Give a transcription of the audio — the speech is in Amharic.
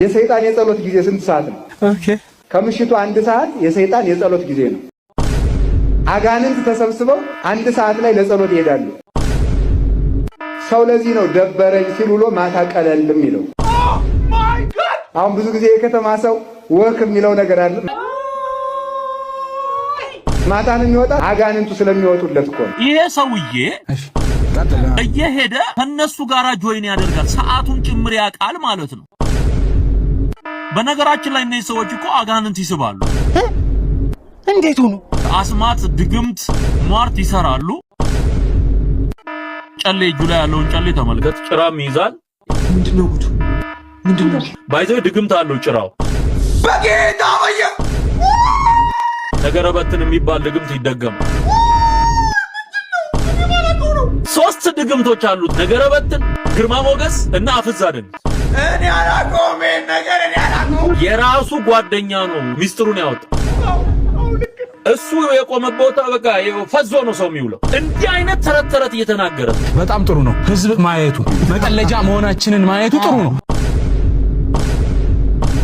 የሰይጣን የጸሎት ጊዜ ስንት ሰዓት ነው? ኦኬ ከምሽቱ 1 ሰዓት የሰይጣን የጸሎት ጊዜ ነው። አጋንንት ተሰብስበው 1 ሰዓት ላይ ለጸሎት ይሄዳሉ። ሰው ለዚህ ነው ደበረኝ ሲል ውሎ ማታ ቀለልም ይለው። አሁን ብዙ ጊዜ የከተማ ሰው ወክ የሚለው ነገር አለ። ማታን የሚወጣ አጋንንቱ ስለሚወጡለት እኮ ነው። ይሄ ሰውዬ እየሄደ ከነሱ ጋራ ጆይን ያደርጋል። ሰዓቱን ጭምር ያውቃል ማለት ነው። በነገራችን ላይ እነዚህ ሰዎች እኮ አጋንንት ይስባሉ። እንዴት ሆኖ አስማት፣ ድግምት፣ ሟርት ይሰራሉ። ጨሌ እጁ ላይ ያለውን ጨሌ ተመልከት። ጭራም ይይዛል። ምንድነው ጉዱ? ምንድነው ባይዘው ድግምት አለው ጭራው። በጌታ ወየ ነገረበትን የሚባል ድግምት ይደገማል። 3 ድግምቶች አሉት። ነገረበትን፣ ግርማ ሞገስ እና አፍዛደን። እኔ አላቆም ነገር እኔ አላቆም። የራሱ ጓደኛ ነው ሚስጥሩን ያወጣው። እሱ የቆመበት ቦታ በቃ ፈዞ ነው ሰው የሚውለው። እንዲህ አይነት ተረት ተረት እየተናገረ በጣም ጥሩ ነው። ህዝብ ማየቱ መቀለጃ መሆናችንን ማየቱ ጥሩ ነው።